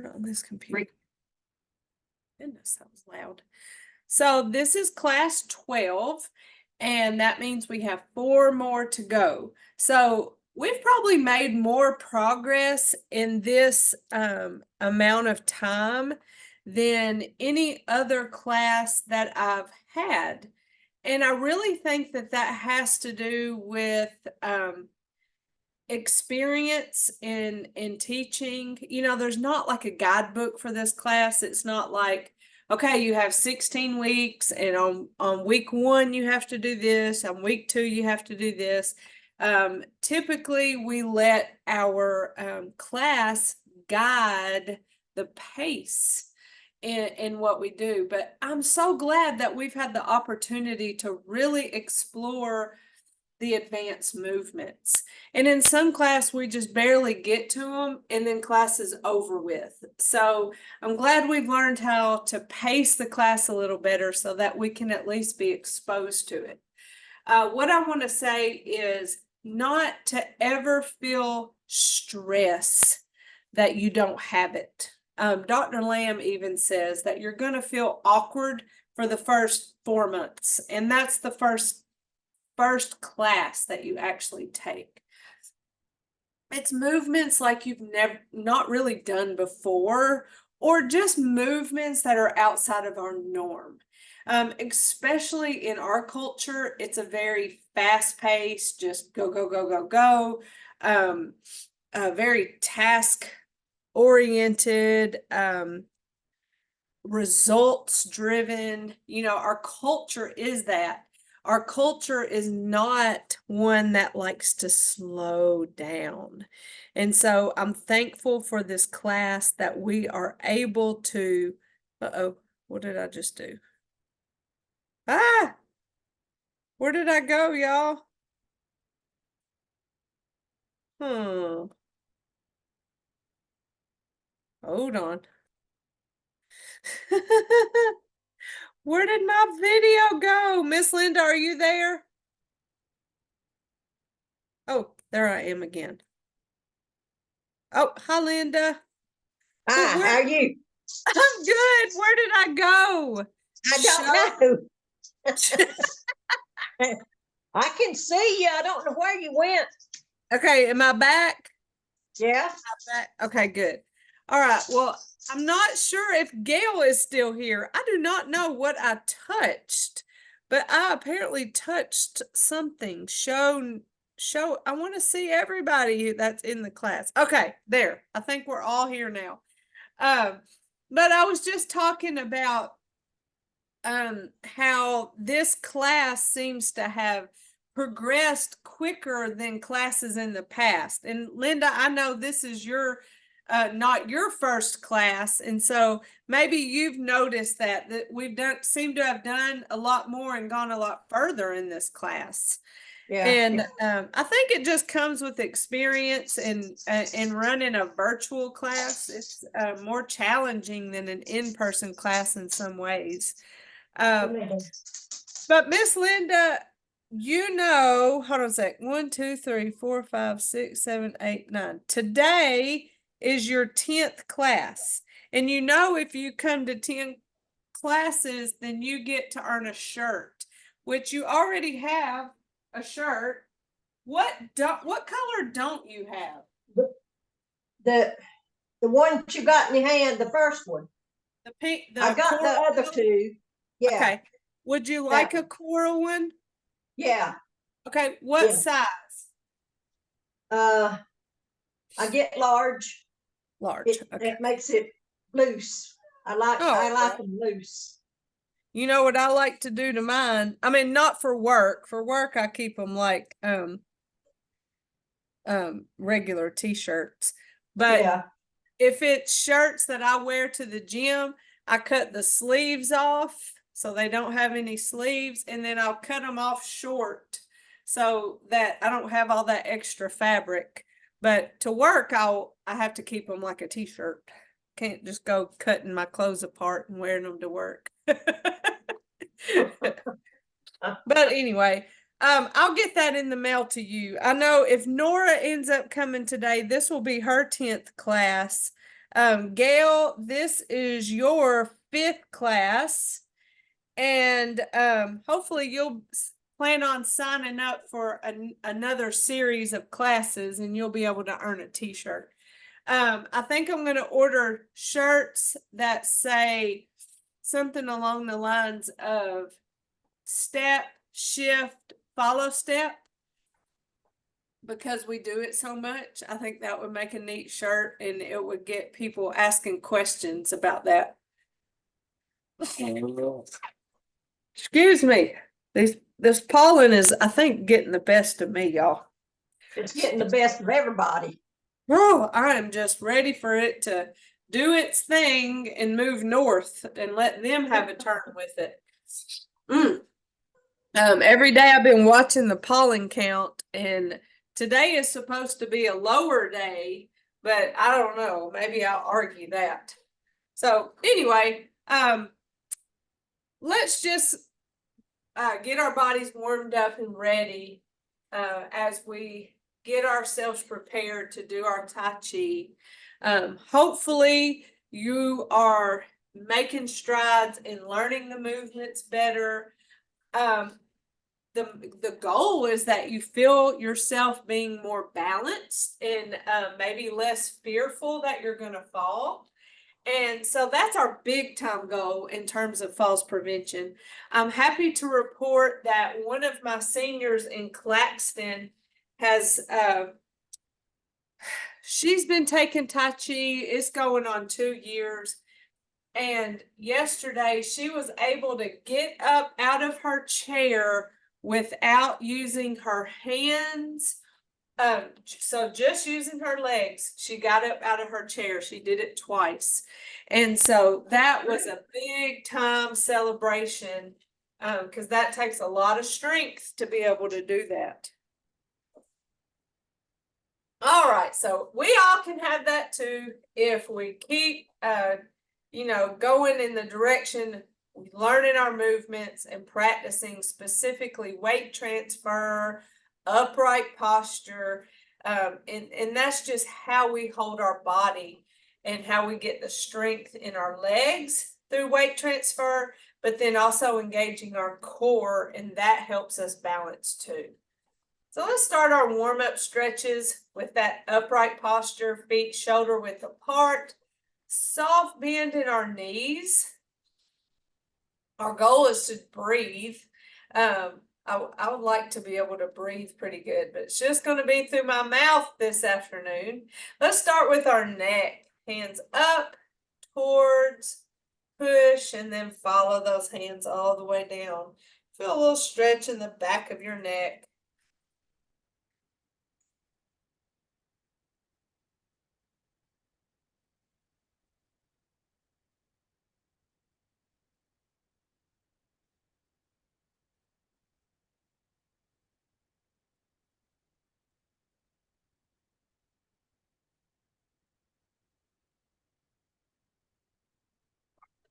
turn on this computer. Goodness, that was loud. So this is class 12, and that means we have 4 more to go. So we've probably made more progress in this amount of time than any other class that I've had. And I really think that that has to do with experience in teaching. You know, there's not like a guidebook for this class. It's not like, okay, you have 16 weeks, and on week 1 you have to do this, on week 2 you have to do this. Typically we let our class guide the pace in what we do, but I'm so glad that we've had the opportunity to really explore the advanced movements. And in some class, we just barely get to them, and then class is over with. So I'm glad we've learned how to pace the class a little better so that we can at least be exposed to it. What I want to say is not to ever feel stress that you don't have it. Dr. Lamb even says that you're going to feel awkward for the first 4 months, and that's the first class that you actually take. It's movements like you've not really done before, or just movements that are outside of our norm. Especially in our culture, it's a very fast-paced, just go, go, go, go, go, very task-oriented, results-driven. You know, our culture is that. Our culture is not one that likes to slow down. And so I'm thankful for this class that we are able to, what did I just do? Where did I go, y'all? Hold on. Where did my video go? Miss Linda, are you there? Oh, there I am again. Oh, hi, Linda. Hi, how are you? I'm good. Where did I go? I don't know. I can see you. I don't know where you went. Okay, am I back? Yeah. Okay, good. All right. Well, I'm not sure if Gail is still here. I do not know what I touched, but I apparently touched something. Show. I want to see everybody that's in the class. Okay, there. I think we're all here now. But I was just talking about how this class seems to have progressed quicker than classes in the past. And Linda, I know this is your not your first class, and so maybe you've noticed that we've seem to have done a lot more and gone a lot further in this class. Yeah. And I think it just comes with experience, and running a virtual class. It's more challenging than an in-person class in some ways. But Miss Linda, you know, hold on a sec. 1, 2, 3, 4, 5, 6, 7, 8, 9. Today is your 10th class. And you know, if you come to 10 classes, then you get to earn a shirt, which you already have a shirt. What color don't you have? The one that you got in your hand, the first one. The pink. I got the other two. Yeah. Okay. Would you like a coral one? Yeah. Okay. What size? I get large. Large. It makes it loose. I like them loose. You know what I like to do to mine? I mean, not for work. For work, I keep them like regular t-shirts. But if it's shirts that I wear to the gym, I cut the sleeves off so they don't have any sleeves, and then I'll cut them off short so that I don't have all that extra fabric. But to work, I have to keep them like a t-shirt. Can't just go cutting my clothes apart and wearing them to work. But anyway, I'll get that in the mail to you. I know if Nora ends up coming today, this will be her 10th class. Gail, this is your 5th class, and hopefully you'll plan on signing up for another series of classes, and you'll be able to earn a t-shirt. I think I'm going to order shirts that say something along the lines of step, shift, follow step, because we do it so much. I think that would make a neat shirt, and it would get people asking questions about that. Excuse me. This pollen is, I think, getting the best of me, y'all. It's getting the best of everybody. Oh, I am just ready for it to do its thing and move north and let them have a turn with it. Every day I've been watching the pollen count, and today is supposed to be a lower day, but I don't know. Maybe I'll argue that. So anyway, let's just get our bodies warmed up and ready as we get ourselves prepared to do our Tai Chi. Hopefully you are making strides in learning the movements better. The goal is that you feel yourself being more balanced and maybe less fearful that you're going to fall. And so that's our big time goal in terms of falls prevention. I'm happy to report that one of my seniors in Claxton has, she's been taking Tai Chi. It's going on 2 years. And yesterday she was able to get up out of her chair without using her hands. So just using her legs, she got up out of her chair. She did it twice. And so that was a big time celebration, because that takes a lot of strength to be able to do that. All right, so we all can have that too if we keep, going in the direction, learning our movements and practicing specifically weight transfer, upright posture, and that's just how we hold our body and how we get the strength in our legs through weight transfer, but then also engaging our core, and that helps us balance too. So let's start our warm-up stretches with that upright posture, feet shoulder width apart, soft bend in our knees. Our goal is to breathe. I would like to be able to breathe pretty good, but it's just going to be through my mouth this afternoon. Let's start with our neck. Hands up, towards, push, and then follow those hands all the way down. Feel a little stretch in the back of your neck.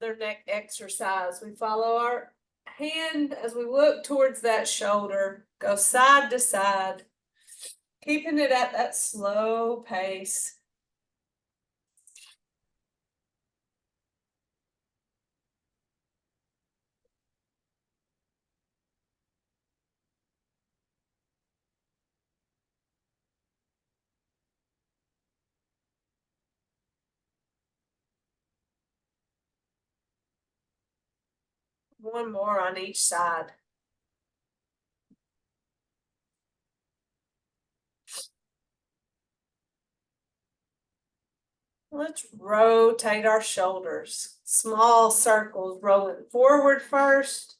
Their neck exercise. We follow our hand as we look towards that shoulder, go side to side, keeping it at that slow pace. One more on each side. Let's rotate our shoulders. Small circles, rolling forward first.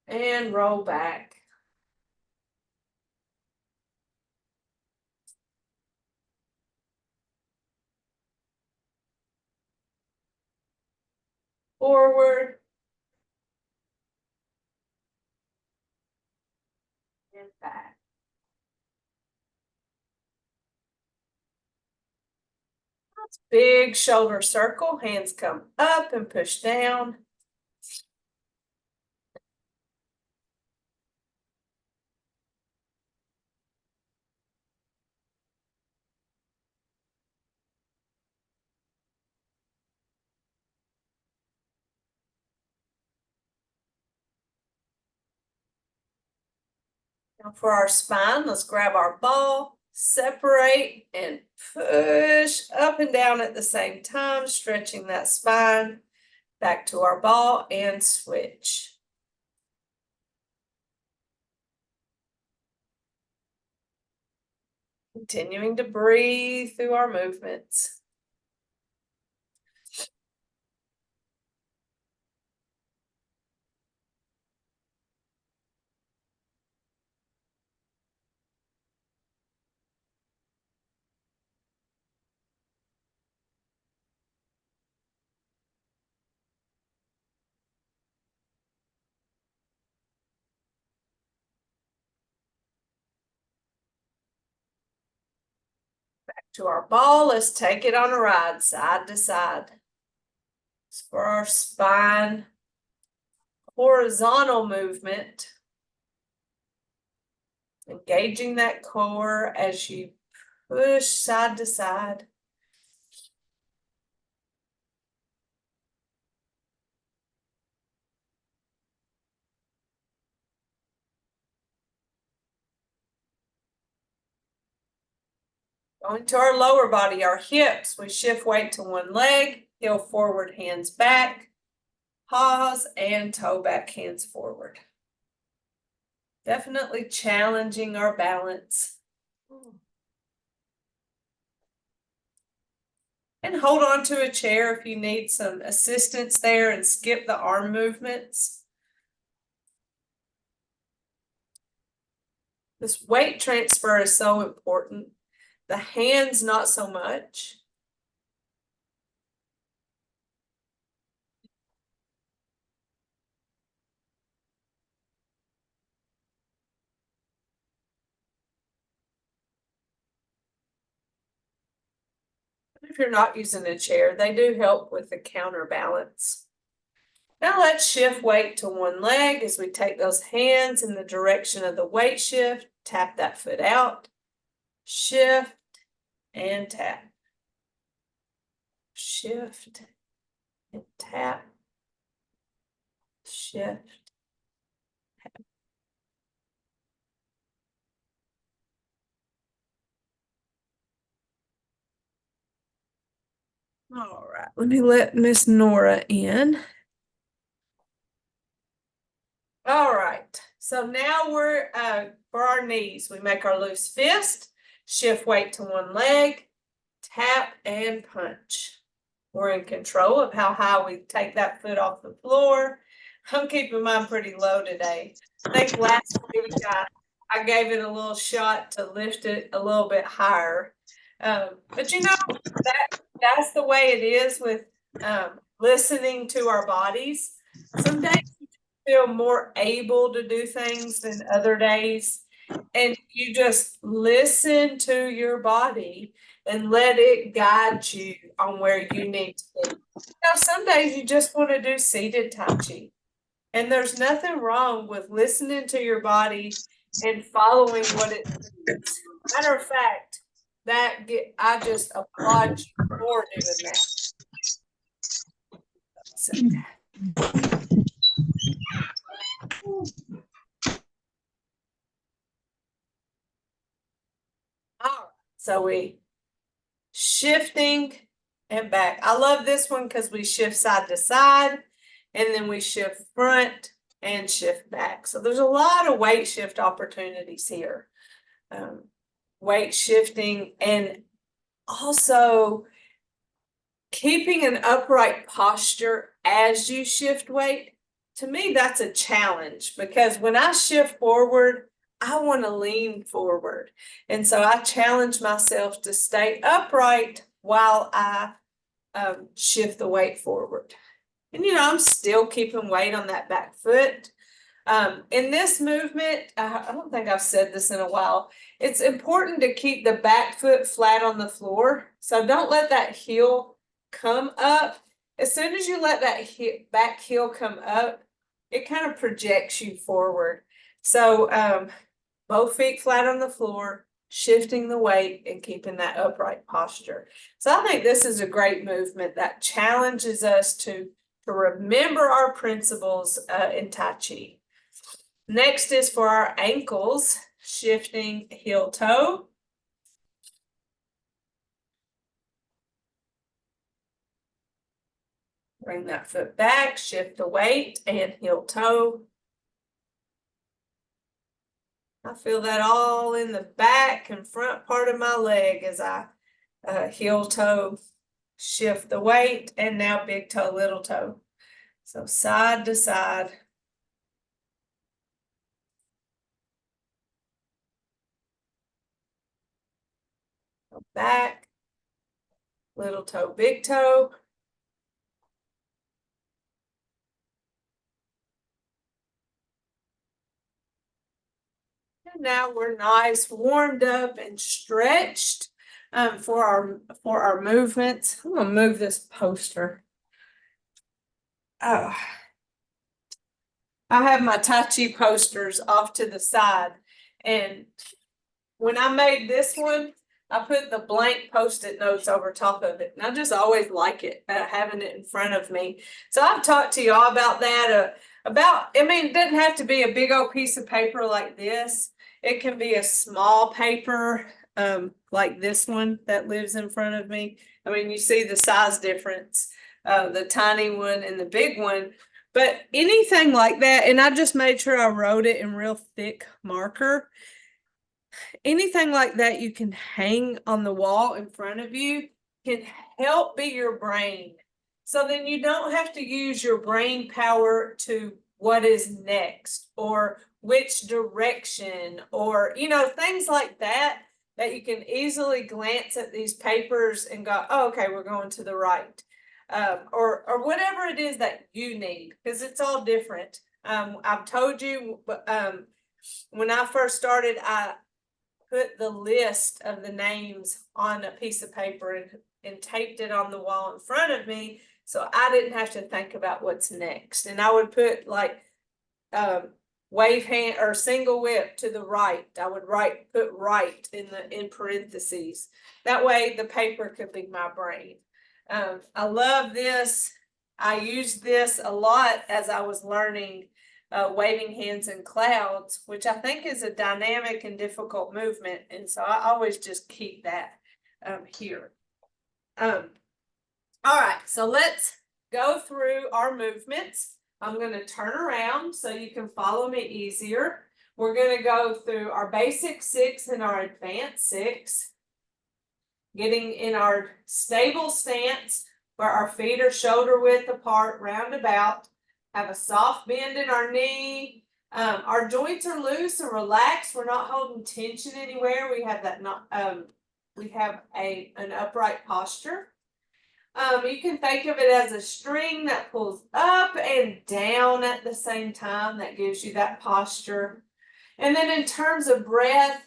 And roll back. Forward. And back. Big shoulder circle, hands come up and push down. Now for our spine, let's grab our ball, separate, and push up and down at the same time, stretching that spine. Back to our ball and switch. Continuing to breathe through our movements. Back to our ball, let's take it on a ride, side to side. It's for our spine, horizontal movement. Engaging that core as you push side to side. Going to our lower body, our hips, we shift weight to one leg, heel forward, hands back, pause, and toe back, hands forward. Definitely challenging our balance. And hold on to a chair if you need some assistance there and skip the arm movements. This weight transfer is so important. The hands, not so much. If you're not using a chair, they do help with the counterbalance. Now let's shift weight to one leg as we take those hands in the direction of the weight shift. Tap that foot out. Shift and tap. Shift and tap. Shift. Tap. All right, let me let Miss Nora in. All right, so now we're for our knees, we make our loose fist, shift weight to one leg, tap and punch. We're in control of how high we take that foot off the floor. I'm keeping mine pretty low today. I think last week I gave it a little shot to lift it a little bit higher. But you know, that's the way it is with listening to our bodies. Some days you feel more able to do things than other days. And you just listen to your body and let it guide you on where you need to be. Now, some days you just want to do seated Tai Chi. And there's nothing wrong with listening to your body and following what it needs. Matter of fact, I just applaud you for doing that. All right, so we shifting and back. I love this one because we shift side to side and then we shift front and shift back. So there's a lot of weight shift opportunities here. Weight shifting and also keeping an upright posture as you shift weight. To me, that's a challenge because when I shift forward, I want to lean forward. And so I challenge myself to stay upright while I shift the weight forward. And, you know, I'm still keeping weight on that back foot. In this movement, I don't think I've said this in a while, it's important to keep the back foot flat on the floor. So don't let that heel come up. As soon as you let that back heel come up, it kind of projects you forward. So both feet flat on the floor, shifting the weight and keeping that upright posture. So I think this is a great movement that challenges us to remember our principles in Tai Chi. Next is for our ankles, shifting heel toe. Bring that foot back, shift the weight and heel toe. I feel that all in the back and front part of my leg as I heel toe, shift the weight, and now big toe, little toe. So side to side. Go back, little toe, big toe. And now we're nice, warmed up and stretched for our movements. I'm gonna move this poster. Oh, I have my Tai Chi posters off to the side, and when I made this one, I put the blank Post-it notes over top of it, and I just always like it, having it in front of me. So I've talked to y'all about that, I mean, it doesn't have to be a big old piece of paper like this. It can be a small paper, like this one that lives in front of me. I mean, you see the size difference, the tiny one and the big one. But anything like that, and I just made sure I wrote it in real thick marker. Anything like that you can hang on the wall in front of you can help be your brain. So then you don't have to use your brain power to what is next or which direction or, things like that, that you can easily glance at these papers and go, oh, okay, we're going to the right. Or whatever it is that you need, because it's all different. I've told you, when I first started, I put the list of the names on a piece of paper and taped it on the wall in front of me, so I didn't have to think about what's next. And I would put like wave hand or single whip to the right. I would put right in parentheses. That way the paper could be my brain. I love this. I used this a lot as I was learning waving hands in clouds, which I think is a dynamic and difficult movement. And so I always just keep that here. All right, so let's go through our movements. I'm going to turn around so you can follow me easier. We're going to go through our basic 6 and our advanced 6. Getting in our stable stance where our feet are shoulder width apart, roundabout. Have a soft bend in our knee. Our joints are loose and relaxed. We're not holding tension anywhere. We have that we have an upright posture. You can think of it as a string that pulls up and down at the same time. That gives you that posture. And then in terms of breath,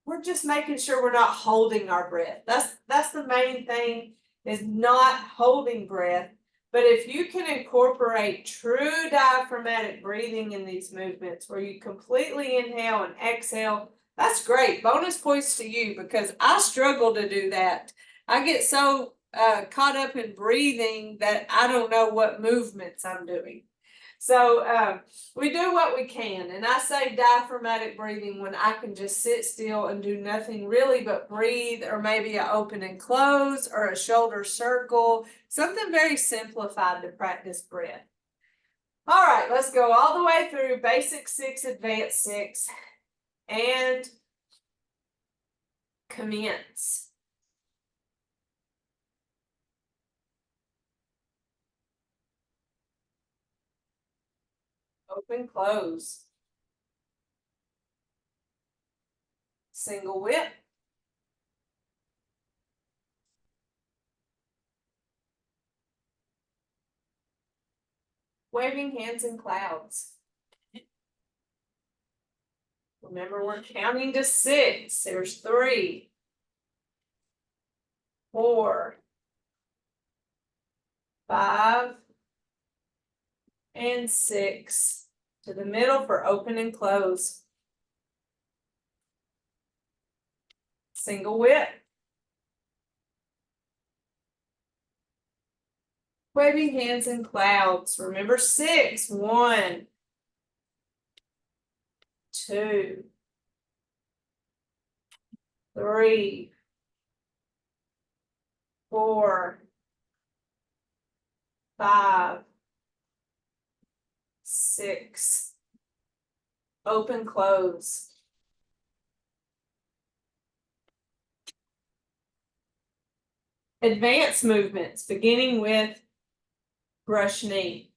we're just making sure we're not holding our breath. That's the main thing, is not holding breath. But if you can incorporate true diaphragmatic breathing in these movements where you completely inhale and exhale, that's great. Bonus points to you, because I struggle to do that. I get so caught up in breathing that I don't know what movements I'm doing. So we do what we can. And I say diaphragmatic breathing when I can just sit still and do nothing really but breathe, or maybe an open and close or a shoulder circle, something very simplified to practice breath. All right, let's go all the way through basic 6, advanced 6, and commence. Open, close. Single whip. Waving hands in clouds. Remember, we're counting to 6. There's 3, 4, 5, and 6. To the middle for open and close. Single whip. Waving hands in clouds. Remember 6. 1, 2, 3, 4, 5, 6. Open, close. Advanced movements, beginning with brush knee.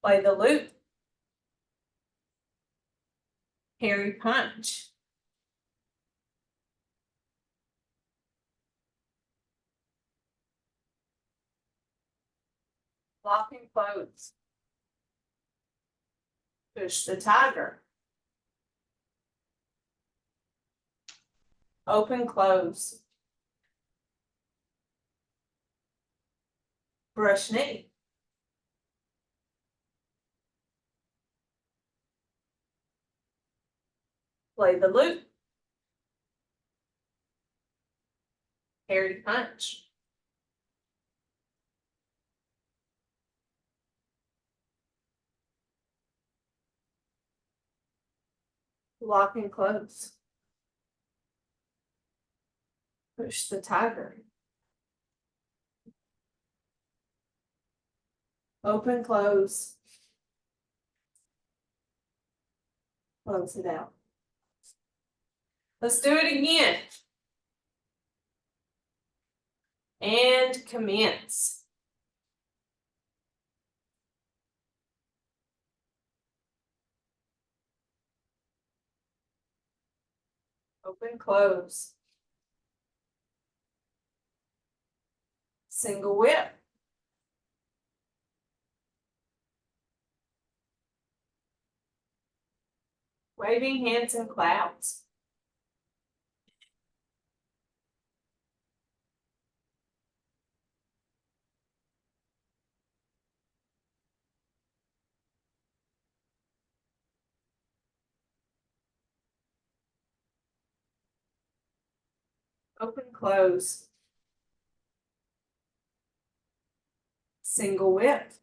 Play the loop. Hairy punch. Lock and close. Push the tiger. Open, close. Brush knee. Play the loop. Hairy punch. Lock and close. Push the tiger. Open, close. Close it out. Let's do it again. And commence. Open, close. Single whip. Waving hands and clouds. Open, close. Single whip.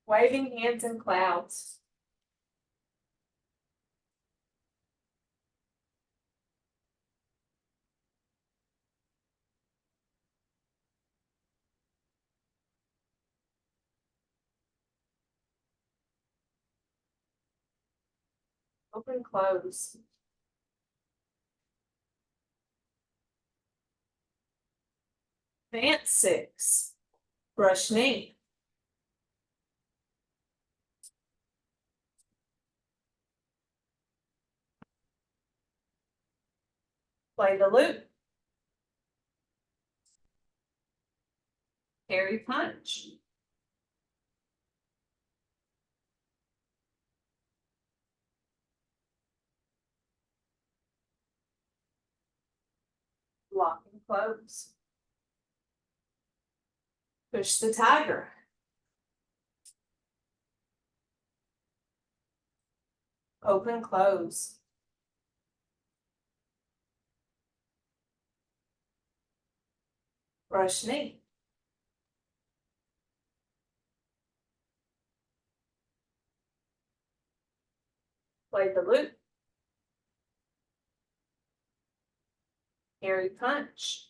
Waving hands and clouds. Open, close. Advance 6. Brush knee. Play the loop. Hairy punch. Lock and close. Push the tiger. Open, close. Brush knee. Play the loop. Hairy punch.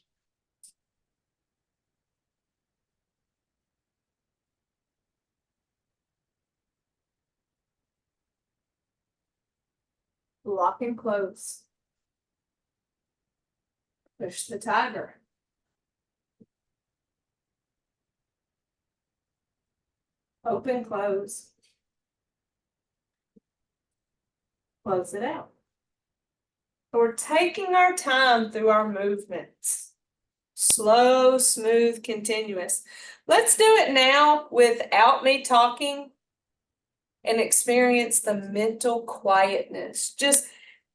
Lock and close. Push the tiger. Open, close. Close it out. We're taking our time through our movements. Slow, smooth, continuous. Let's do it now without me talking and experience the mental quietness. Just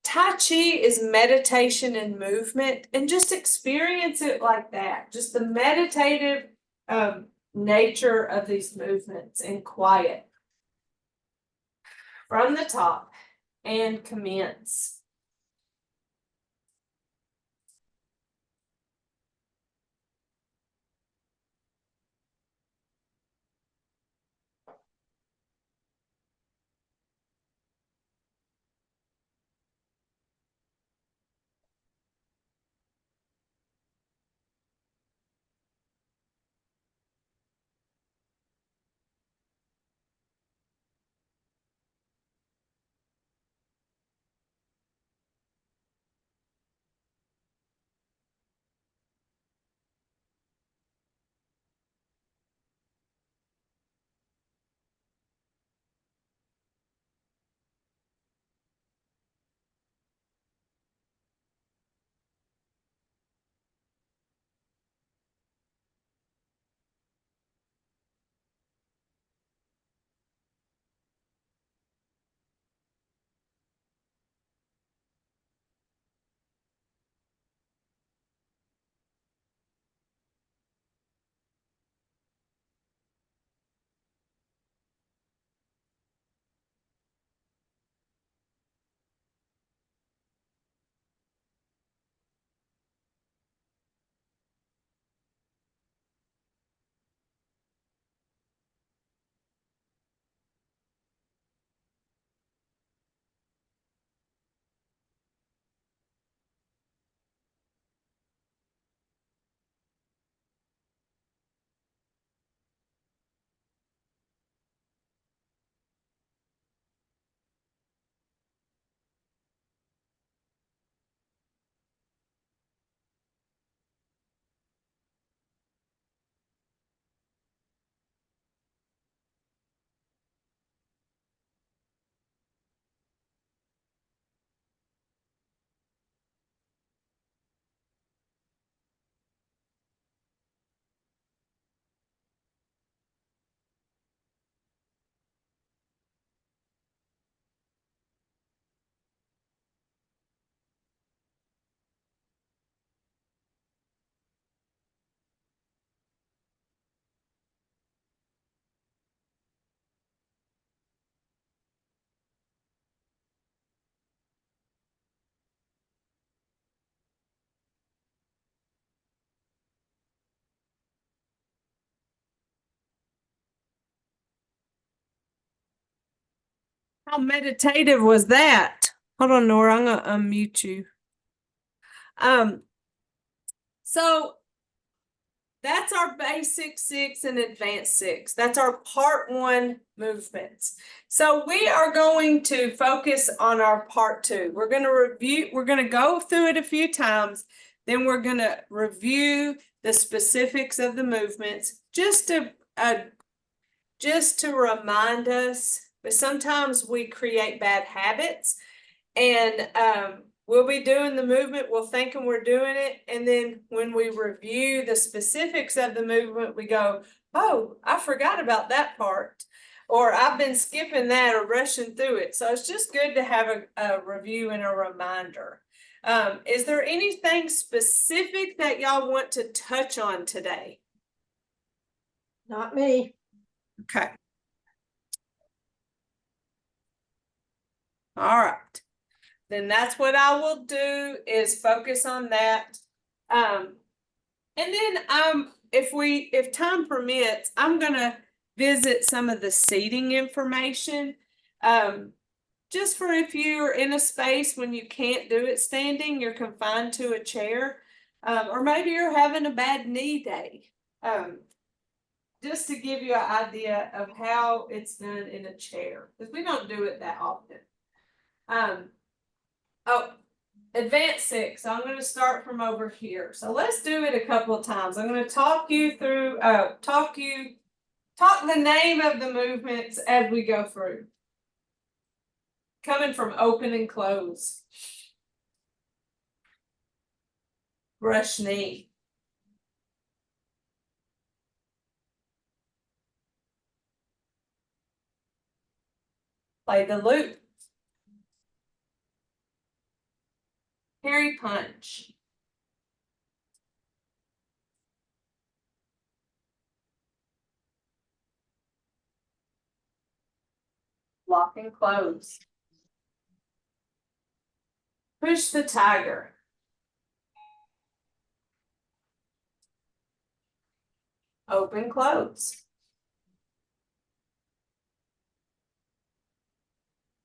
Tai Chi is meditation and movement, and just experience it like that. Just the meditative nature of these movements and quiet. From the top and commence. How meditative was that? Hold on, Nora, I'm gonna unmute you. So that's our basic 6 and advanced 6. That's our part 1 movements. So we are going to focus on our part 2. We're going to review, we're going to go through it a few times. Then we're going to review the specifics of the movements just to remind us. But sometimes we create bad habits, and we'll be doing the movement, we'll thinking we're doing it, and then when we review the specifics of the movement, we go, oh, I forgot about that part, or I've been skipping that or rushing through it. So it's just good to have a review and a reminder. Is there anything specific that y'all want to touch on today? Not me. Okay. All right. Then that's what I will do, is focus on that. And then if time permits, I'm gonna visit some of the seating information. Just for if you're in a space when you can't do it standing, you're confined to a chair, or maybe you're having a bad knee day. Just to give you an idea of how it's done in a chair, because we don't do it that often. Oh, advanced 6. So I'm going to start from over here. So let's do it a couple of times. I'm going to talk you through, talk the name of the movements as we go through. Coming from open and close. Brush knee. Play the loop. Carry punch. Lock and close. Push the tiger. Open, close.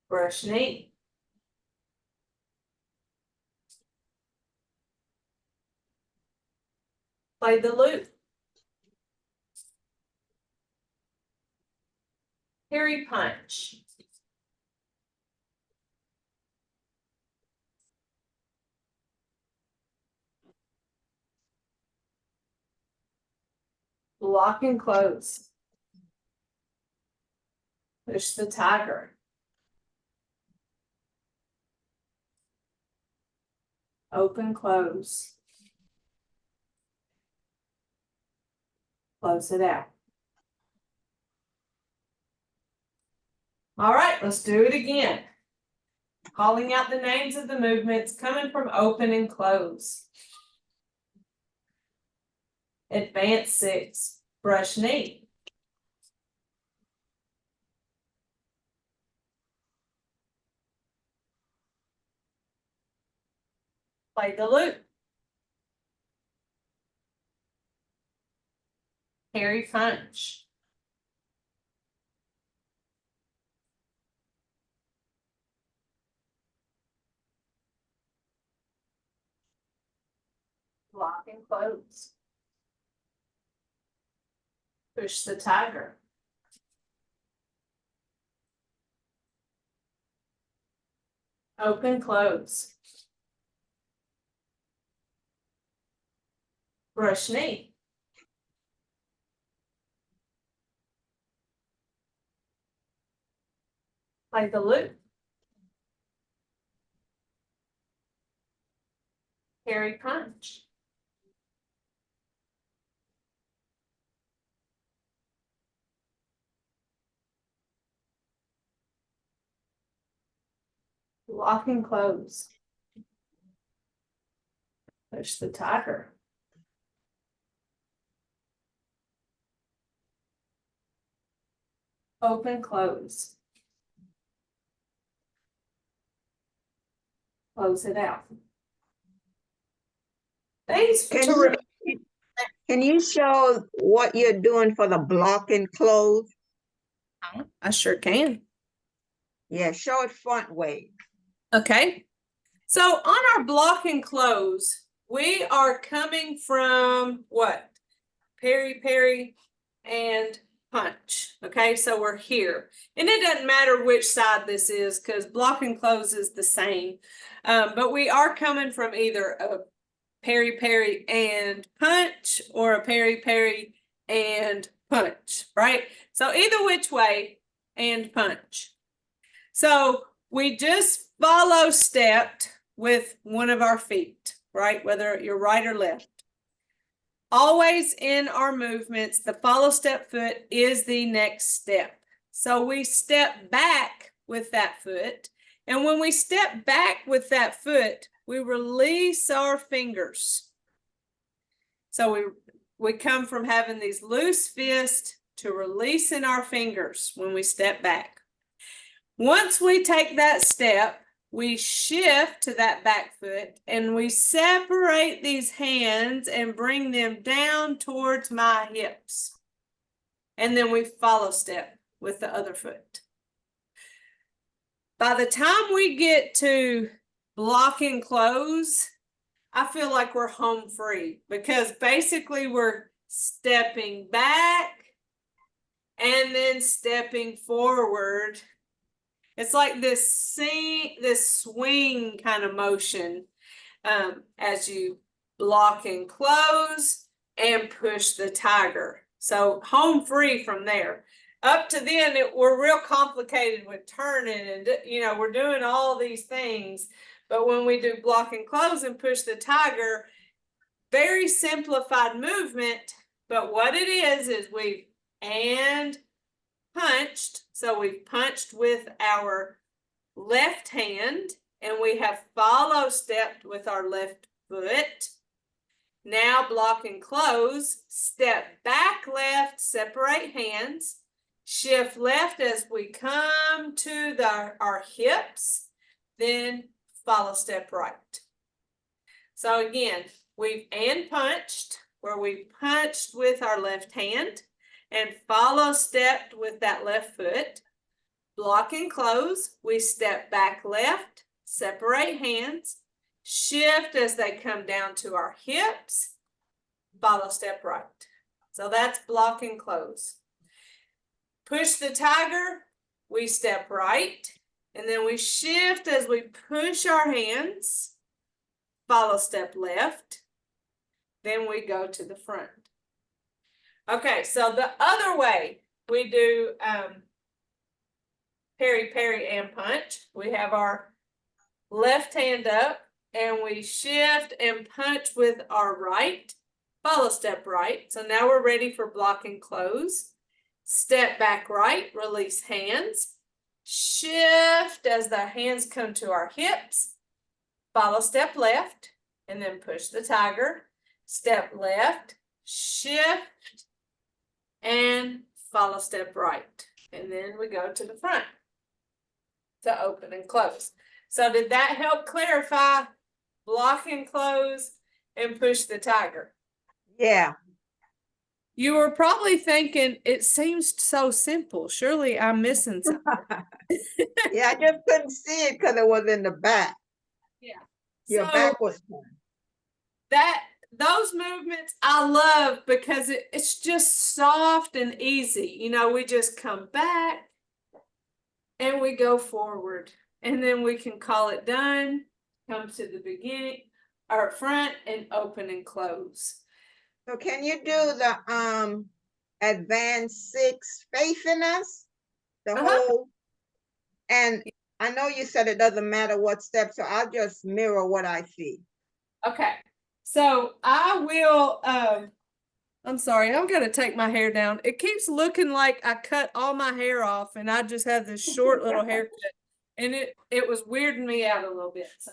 Brush knee. Play the loop. Carry punch. Lock and close. Push the tiger. Open, close. Close it out. All right, let's do it again. Calling out the names of the movements, coming from open and close. Advanced 6. Brush knee. Play the loop. Carry punch. Lock and close. Push the tiger. Open, close. Brush knee. Play the loop. Carry punch. Lock and close. Push the tiger. Open, close. Close it out. Thanks Can you show what you're doing for the block and close? I sure can. Yeah, show it front way. Okay. So on our block and close, we are coming from what? Parry, parry, and punch. Okay, so we're here. And it doesn't matter which side this is because block and close is the same. But we are coming from either a parry, parry, and punch or a parry, parry, and punch, right? So either which way, and punch. So we just follow stepped with one of our feet, right? Whether you're right or left. Always in our movements, the follow step foot is the next step. So we step back with that foot. And when we step back with that foot, we release our fingers. So we come from having these loose fists to releasing our fingers when we step back. Once we take that step, we shift to that back foot and we separate these hands and bring them down towards my hips. And then we follow step with the other foot. By the time we get to block and close, I feel like we're home free because basically we're stepping back and then stepping forward. It's like this swing kind of motion as you block and close and push the tiger. So home free from there. Up to then, we're real complicated with turning and, we're doing all these things. But when we do block and close and push the tiger, very simplified movement. But what it is we've punched. So we've punched with our left hand and we have follow stepped with our left foot. Now block and close, step back left, separate hands, shift left as we come to our hips, then follow step right. So again, we've punched where we punched with our left hand and follow stepped with that left foot. Block and close, we step back left, separate hands, shift as they come down to our hips, follow step right. So that's block and close. Push the tiger, we step right, and then we shift as we push our hands, follow step left, then we go to the front. Okay, so the other way we do parry, parry, and punch. We have our left hand up and we shift and punch with our right, follow step right. So now we're ready for block and close. Step back right, release hands, shift as the hands come to our hips, follow step left, and then push the tiger, step left, shift, and follow step right. And then we go to the front to open and close. So did that help clarify block and close and push the tiger? Yeah. You were probably thinking, it seems so simple. Surely I'm missing something. Yeah, I just couldn't see it because it was in the back. Yeah. Your So back was turned. those movements I love because it's just soft and easy. We just come back and we go forward and then we can call it done, come to the beginning or front and open and close. So can you do the advanced 6 facing us? The whole, and I know you said it doesn't matter what step, so I'll just mirror what I see. Okay. So I will I'm sorry, I'm gonna take my hair down. It keeps looking like I cut all my hair off and I just have this short little haircut. And it was weirding me out a little bit. So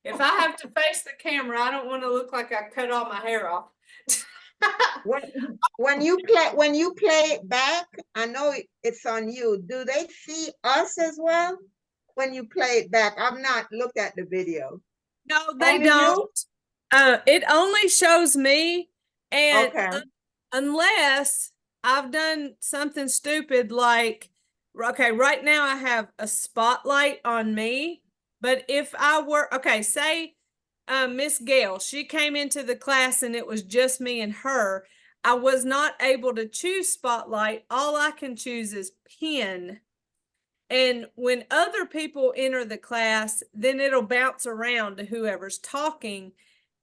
if I have to face the camera, I don't want to look like I cut all my hair off. when you play it back, I know it's on you. Do they see us as well when you play it back? I've not looked at the video. No, they don't. It only shows me, and okay. Unless I've done something stupid like okay, right now I have a spotlight on me, but if I were, okay, say Miss Gail, she came into the class and it was just me and her. I was not able to choose spotlight. All I can choose is pin. And when other people enter the class, then it'll bounce around to whoever's talking.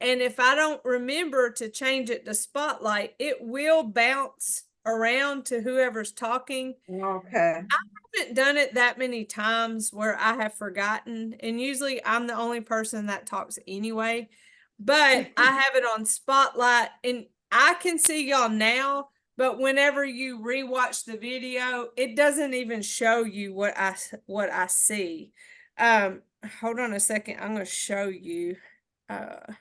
And if I don't remember to change it to spotlight, it will bounce around to whoever's talking. Okay. I haven't done it that many times where I have forgotten. And usually I'm the only person that talks anyway. But I have it on spotlight and I can see y'all now. But whenever you rewatch the video, it doesn't even show you what I see. Hold on a second. I'm going to show you. Let's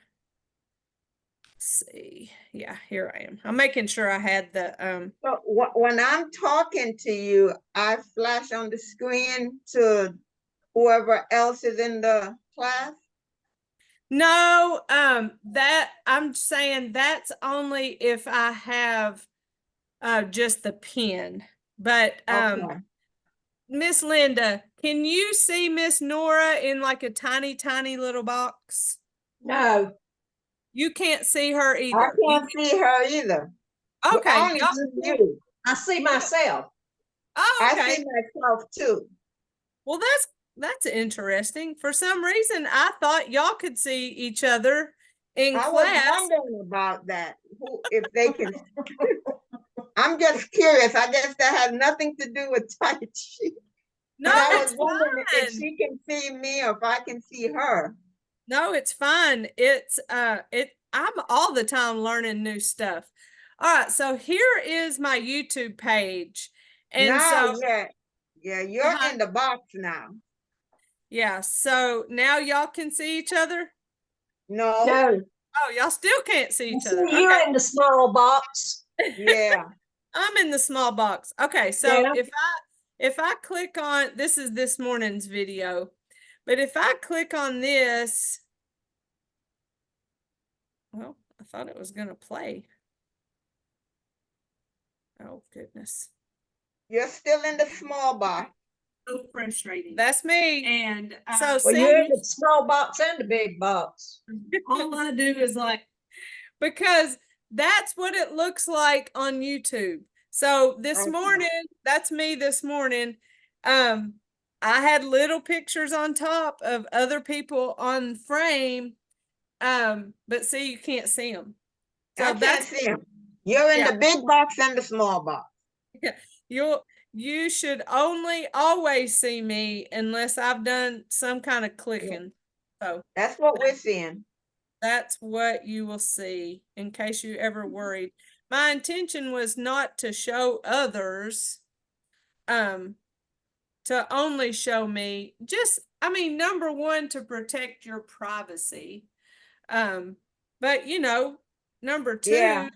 see. Yeah, here I am. I'm making sure I had the So when I'm talking to you, I flash on the screen to whoever else is in the class. No, that I'm saying that's only if I have just the pen. But Okay. Miss Linda, can you see Miss Nora in like a tiny, tiny little box? No, You can't see her I either. can't see her either. But Okay. I only see you. I see myself. Oh, I okay. see myself too. Well, that's interesting. For some reason, I thought y'all could see each other in I was class. wondering about that. Who, if they can. I'm just curious. I guess that has nothing to do with Tai Chi. No, But I that's was wondering if fine. she can see me or if I can see her. No, it's fine. It's I'm all the time learning new stuff. All right, so here is my YouTube page. And Now, so yeah, you're in the box now. yeah, so now y'all can see each other? No. No, Oh, y'all still can't see I each other. see you Okay. in the small box. Yeah. I'm in the small box. Okay, so Yeah. if I click on, this is this morning's video, but if I click on this, well, I thought it was gonna play. Oh goodness. You're still in the small box. So frustrating. That's me. And So Well, see, you're in the small box and the big box. all I do is like, because that's what it looks like on YouTube. So this Okay. morning, that's me this morning. I had little pictures on top of other people on frame. But see, you can't see them. So I can't that's see him. You're in yeah. the big box and the small box. You should only always see me unless I've done some kind of clicking. So That's what we're seeing. that's what you will see in case you ever worried. My intention was not to show others, to only show me. Just, I mean, number one, to protect your privacy. But you know, number two, Yeah.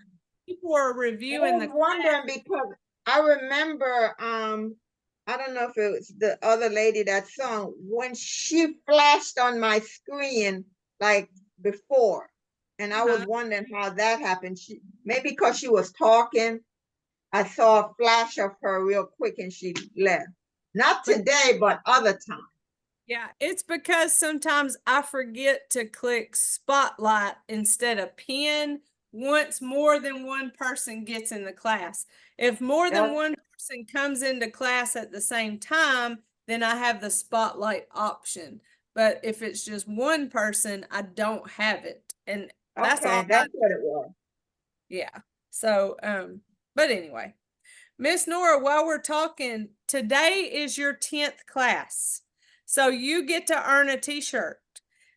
people are I reviewing was the wondering because I remember, I don't know if it was the other lady that sung, when she flashed on my screen like before. And I was wondering how that happened. Maybe because she was talking, I saw a flash of her real quick and she left. Not today, but other times. Yeah, it's because sometimes I forget to click spotlight instead of pin once more than one person gets in the class. If more than one person comes into class at the same time, then I have the spotlight option. But if it's just one person, I don't have it. And that's all. Okay, that's what it was. Yeah. So, but anyway, Miss Nora, while we're talking, today is your 10th class. So you get to earn a t-shirt.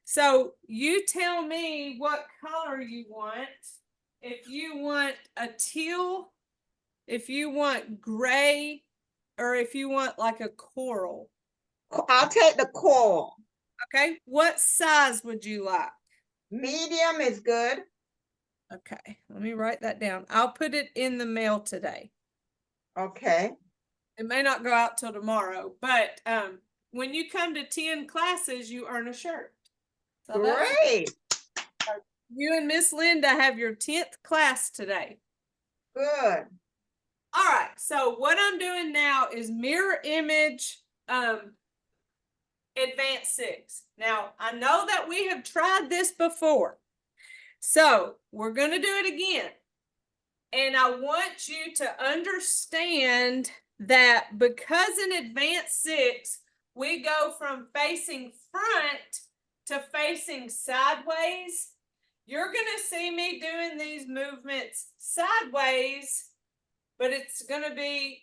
So you tell me what color you want. If you want a teal, if you want gray, or if you want like a coral. I'll take the coral. Okay. What size would you like? Medium is good. Okay. Let me write that down. I'll put it in the mail today. Okay. It may not go out till tomorrow, but when you come to 10 classes, you earn a shirt. So great. You and Miss Linda have your 10th class today. Good. All right, so what I'm doing now is mirror image advanced 6. Now, I know that we have tried this before. So, we're going to do it again. And I want you to understand that because in advanced 6, we go from facing front to facing sideways. You're going to see me doing these movements sideways, but it's going to be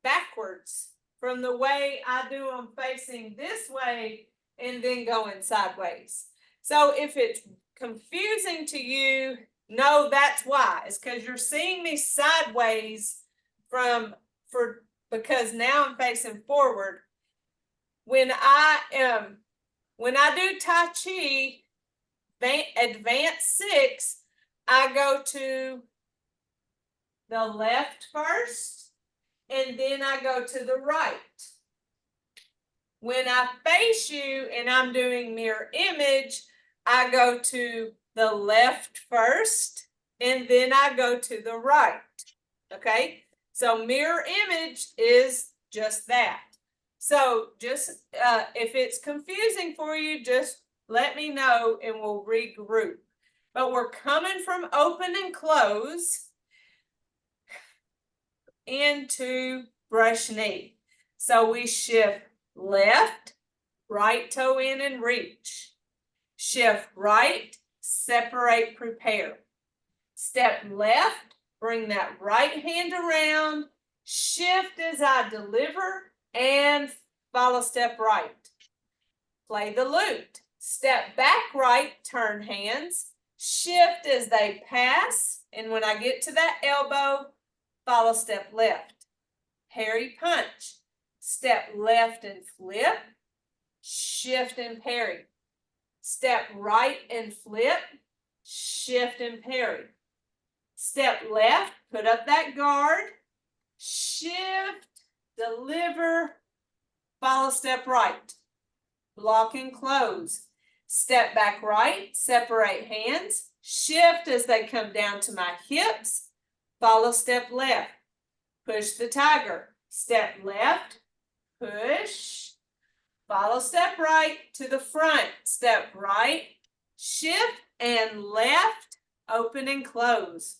backwards from the way I do them facing this way and then going sideways. So if it's confusing to you, no, that's why. It's because you're seeing me sideways because now I'm facing forward. When I do Tai Chi advanced 6, I go to the left first, and then I go to the right. When I face you and I'm doing mirror image, I go to the left first, and then I go to the right. Okay, so mirror image is just that. So just if it's confusing for you, just let me know and we'll regroup. But we're coming from open and close into brush knee. So we shift left, right toe in and reach. Shift right, separate, prepare. Step left, bring that right hand around, shift as I deliver, and follow step right. Play the lute. Step back right, turn hands, shift as they pass, and when I get to that elbow, follow step left. Parry punch. Step left and flip, shift and parry. Step right and flip, shift and parry. Step left, put up that guard, shift, deliver, follow step right. Block and close. Step back right, separate hands, shift as they come down to my hips, follow step left. Push the tiger. Step left, push, follow step right to the front. Step right, shift and left, open and close.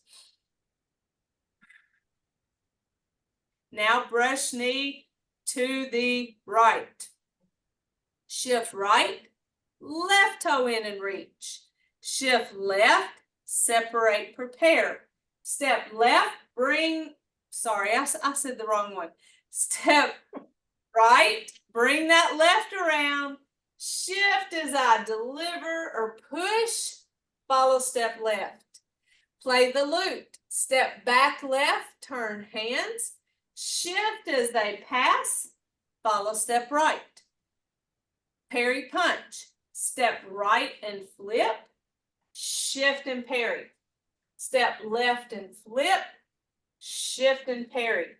Now brush knee to the right. Shift right, left toe in and reach. Shift left, separate, prepare. Step left, I said the wrong one. Step right, bring that left around, shift as I deliver or push, follow step left. Play the lute. Step back left, turn hands, shift as they pass, follow step right. Parry punch. Step right and flip, shift and parry. Step left and flip, shift and parry.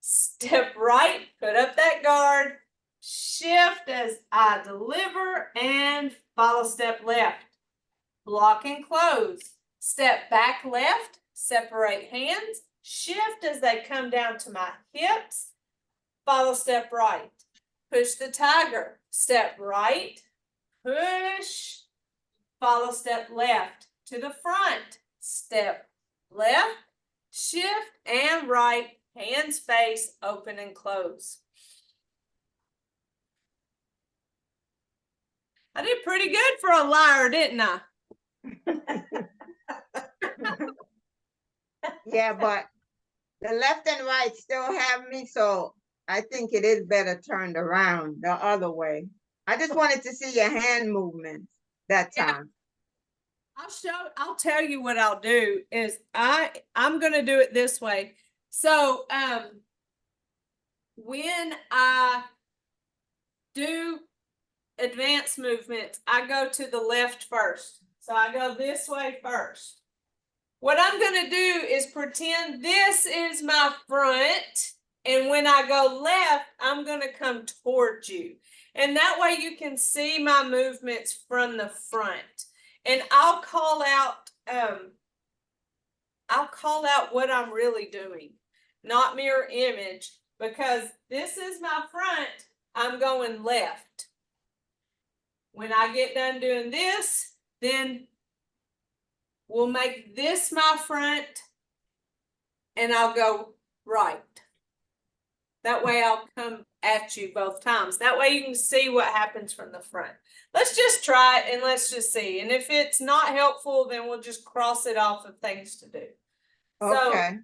Step right, put up that guard, shift as I deliver, and follow step left. Block and close. Step back left, separate hands, shift as they come down to my hips, follow step right. Push the tiger. Step right, push, follow step left to the front. Step left, shift and right, hands face, open and close. I did pretty good for a liar, didn't I? Yeah, but the left and right still have me, so I think it is better turned around the other way. I just wanted to see your hand movements that time. I'll tell you what I'll do is I'm going to do it this way. So, when I do advanced movements, I go to the left first. So I go this way first. What I'm going to do is pretend this is my front. And when I go left, I'm going to come towards you. And that way you can see my movements from the front. And I'll call out what I'm really doing. not mirror image, because this is my front, I'm going left. When I get done doing this, then we'll make this my front and I'll go right. That way I'll come at you both times. That way you can see what happens from the front. Let's just try it and let's just see. And if it's not helpful, then we'll just cross it off of things to do. Okay.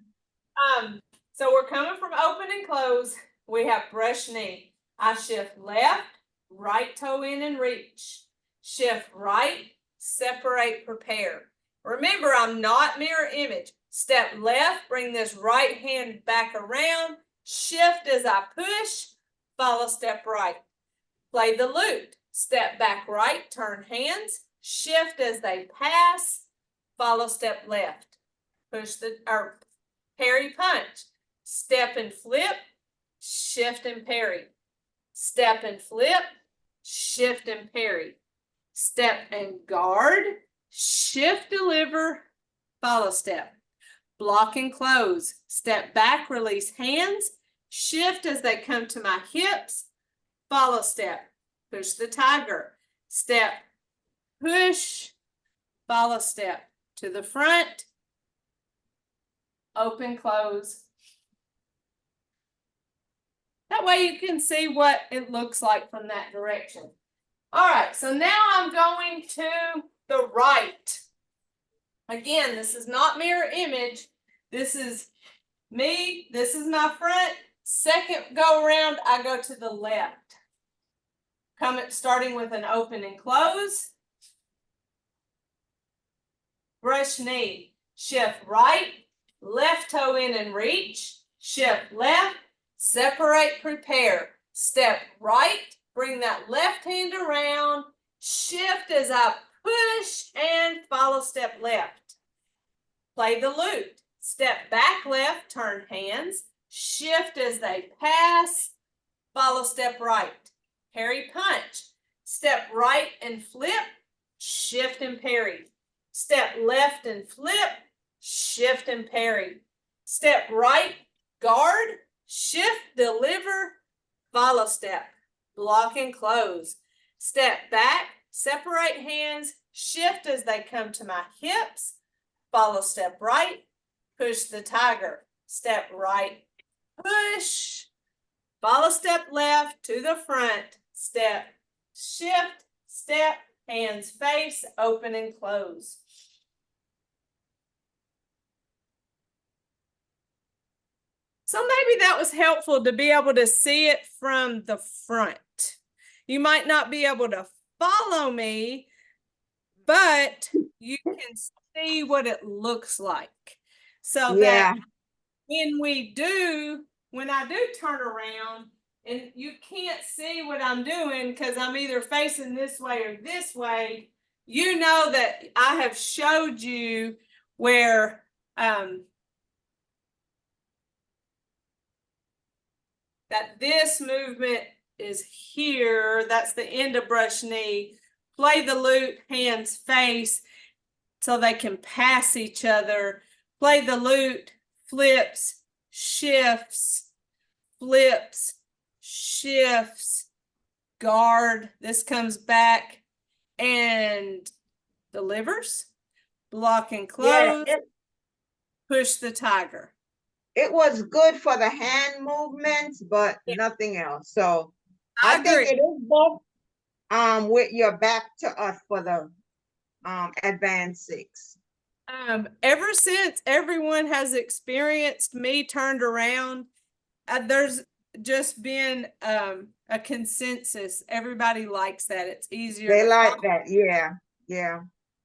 So we're coming from open and close. We have brush knee. I shift left, right toe in and reach. Shift right, separate, prepare. Remember, I'm not mirror image. Step left, bring this right hand back around. Shift as I push, follow step right. Play the lute. Step back right, turn hands. Shift as they pass, follow step left. Push or parry punch. Step and flip, shift and parry. Step and flip, shift and parry. Step and guard, shift, deliver, follow step. Block and close. Step back, release hands. Shift as they come to my hips. Follow step. Push the tiger. Step, push, follow step. To the front. Open, close. That way you can see what it looks like from that direction. All right, so now I'm going to the right. Again, this is not mirror image. This is me. This is my front. Second go around, I go to the left. Starting with an open and close. Brush knee. Shift right. Left toe in and reach. Shift left. Separate, prepare. Step right. Bring that left hand around. Shift as I push and follow step left. Play the lute. Step back left, turn hands. Shift as they pass. Follow step right. Parry punch. Step right and flip. Shift and parry. Step left and flip. Shift and parry. Step right, guard. Shift, deliver. Follow step. Block and close. Step back, separate hands, shift as they come to my hips. Follow step right, push the tiger. Step right, push. Follow step left to the front. Step, shift, step, hands face, open and close. So maybe that was helpful to be able to see it from the front. You might not be able to follow me, but you can see what it looks like. So that when I do turn around and you can't see what I'm doing because I'm either facing this way or this way, you know that I have showed you where that this movement is here. That's the end of brush knee. Play the lute, hands face, so they can pass each other. Play the lute, flips, shifts, flips, shifts, guard. This comes back and delivers. Block and close. Yeah, push the tiger. It was good for the hand movements, but nothing else. So I agree. think it is both with your back to us for the advanced 6. Ever since everyone has experienced me turned around, there's just been a consensus. Everybody likes that. It's easier. They like that. Yeah. Yeah.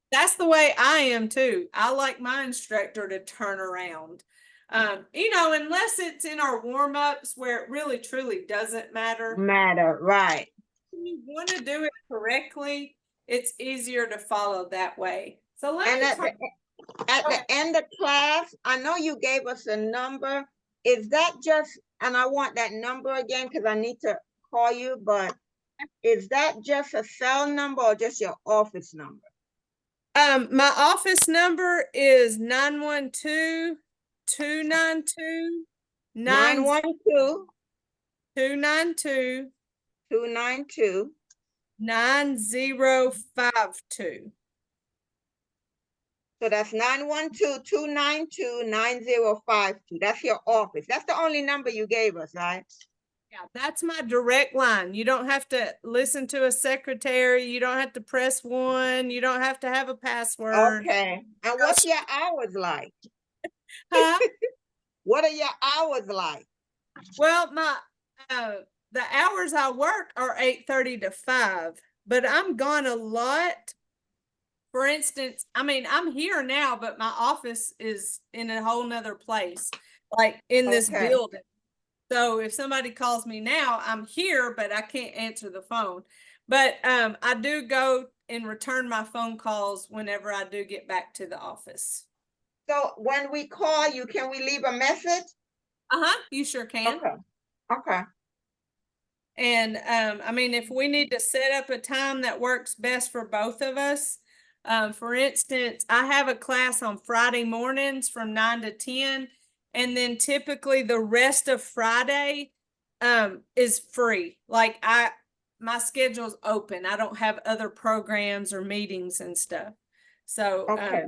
That's the way I am too. I like my instructor to turn around. Unless it's in our warm-ups where it really truly doesn't matter. Right. When you want to do it correctly, it's easier to follow that way. So at the end of class, I know you gave us a number. Is that just, and I want that number again because I need to call you, but is that just a cell number or just your office number? My office number is 912-292-9444. 912 292 292. 9052. So that's 912-292-9052. That's your office. That's the only number you gave us, right? Yeah, that's my direct line. You don't have to listen to a secretary. You don't have to press 1. You don't have to have a password. Okay. And what's your hours like? Huh? What are your hours like? Well, the hours I work are 8:30 to 5, but I'm gone a lot. For instance, I mean, I'm here now, but my office is in a whole nother place, like in this Okay. building. So if somebody calls me now, I'm here, but I can't answer the phone. But I do go and return my phone calls whenever I do get back to the office. So when we call you, can we leave a message? You sure can. Okay. Okay. And I mean, if we need to set up a time that works best for both of us, for instance, I have a class on Friday mornings from 9 to 10, and then typically the rest of Friday is free. Like my schedule's open. I don't have other programs or meetings and stuff. So Okay.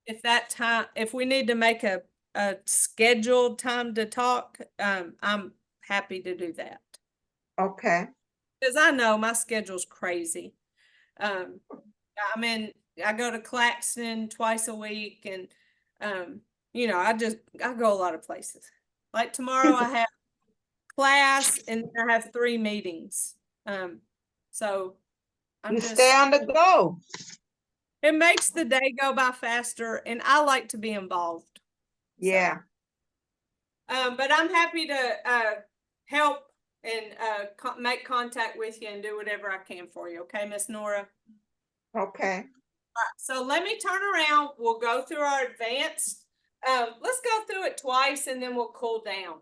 if we need to make a scheduled time to talk, I'm happy to do that. Okay. Because I know my schedule's crazy. I mean, I go to Claxton twice a week, and you know, I go a lot of places. Like tomorrow I have class and then I have 3 meetings. So I'm You just stay on the go. it makes the day go by faster, and I like to be involved. Yeah. But I'm happy to help and make contact with you and do whatever I can for you. Okay, Miss Nora? Okay. All right, so let me turn around. We'll go through our advanced. Let's go through it twice and then we'll cool down.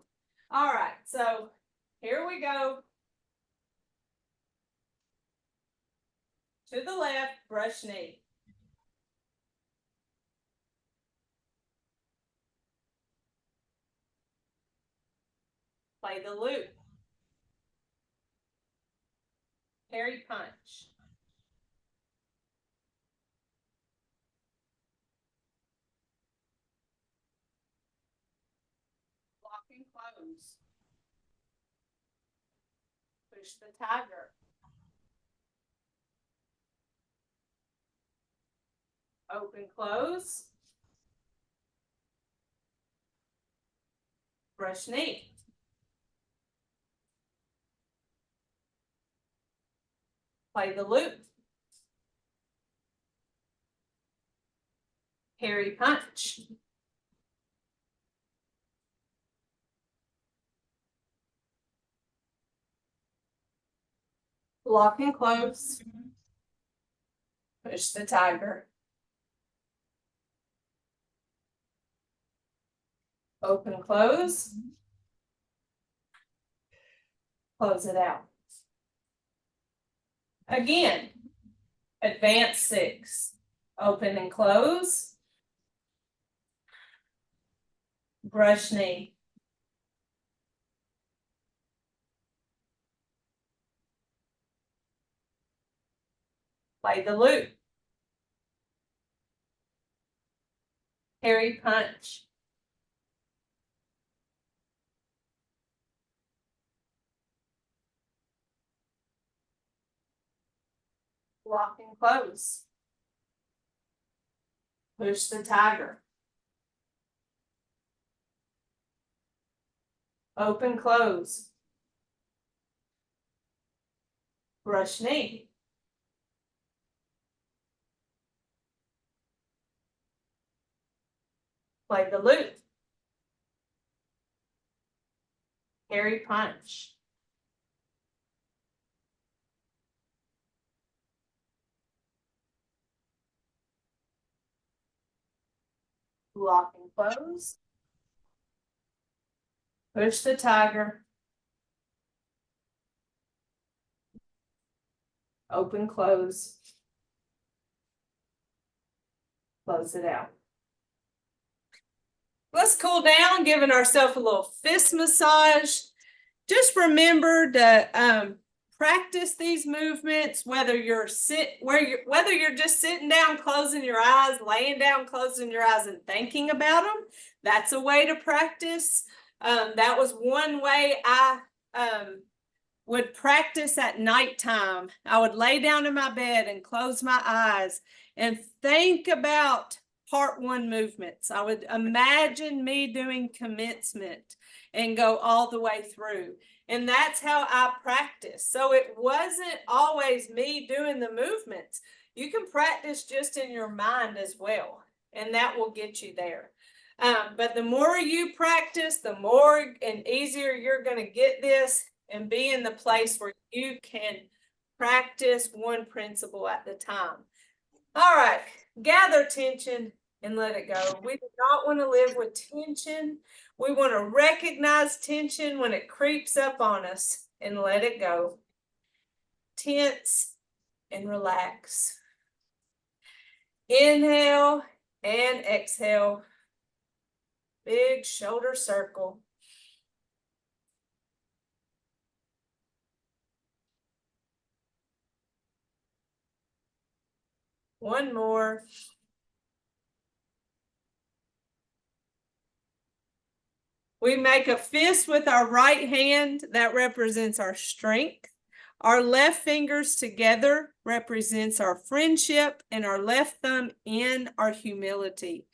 All right, so here we go. To the left, brush knee. Play the loop. Parry punch. Lock and close. Push the tiger. Open, close. Brush knee. Play the loop. Parry punch. Lock and close. Push the tiger. Open, close. Close it out. Again, advance 6. Open and close. Brush knee. Play the loop. Parry punch. Lock and close. Push the tiger. Open, close. Brush knee. Play the loop. Parry punch. Lock and close. Push the tiger. Open, close. Close it out. let's cool down, giving ourselves a little fist massage. Just remember to practice these movements, whether you're just sitting down, closing your eyes, laying down, closing your eyes, and thinking about them. That's a way to practice. That was one way I would practice at nighttime. I would lay down in my bed and close my eyes and think about part one movements. I would imagine me doing commencement and go all the way through. And that's how I practice. So it wasn't always me doing the movements. You can practice just in your mind as well, and that will get you there. But the more you practice, the more and easier you're going to get this and be in the place where you can practice one principle at the time. All right, gather tension and let it go. We do not want to live with tension. We want to recognize tension when it creeps up on us and let it go. Tense and relax. Inhale and exhale. Big shoulder circle. One more. We make a fist with our right hand. That represents our strength. Our left fingers together represents our friendship, and our left thumb in our humility.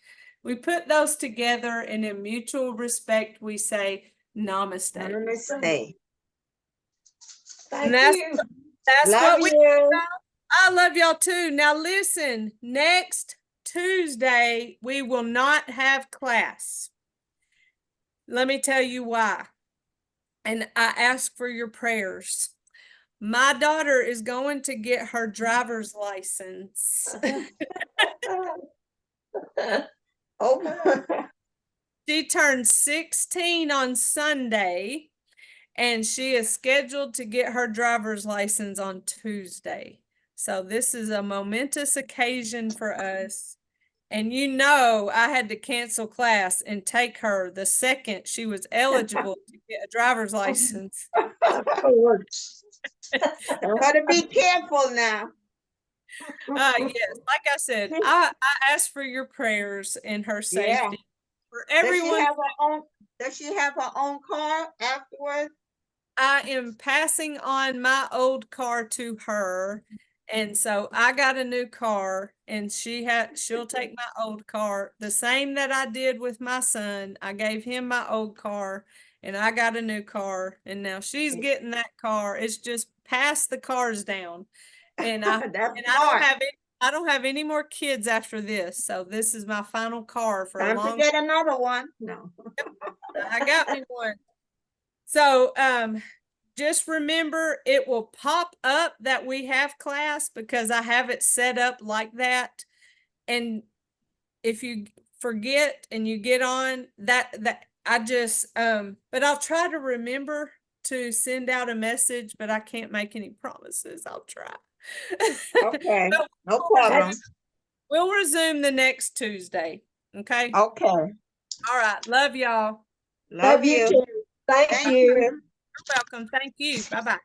We put those together, and in mutual respect, we say namaste. Namaste. Thank that's- you. That's Love what you. I love y'all too. Now listen, next Tuesday, we will not have class. Let me tell you why. And I ask for your prayers. My daughter is going to get her driver's license. Oh, She turned 16 on Sunday, and she is scheduled to get her driver's license on Tuesday. So this is a momentous occasion for us. And you know, I had to cancel class and take her the second she was eligible to get a driver's license. Of course. gotta be careful now. Yes, like I said, I ask for your prayers and her safety. For everyone, Does she have her own car afterwards? I am passing on my old car to her. And so I got a new car, and she'll take my old car, the same that I did with my son. I gave him my old car, and I got a new car, and now she's getting that car. It's just pass the cars down. And I don't have any more kids after this. So this is my final car for a Time to long get another one. No. I got me one. So just remember, it will pop up that we have class because I have it set up like that. And if you forget and you get on that I just but I'll try to remember to send out a message, but I can't make any promises. I'll try. Okay, But no problem. we'll resume the next Tuesday. Okay. Okay, All right. Love y'all. love you you. too. Thank Thank you. you. You're welcome. Thank you. Bye-bye.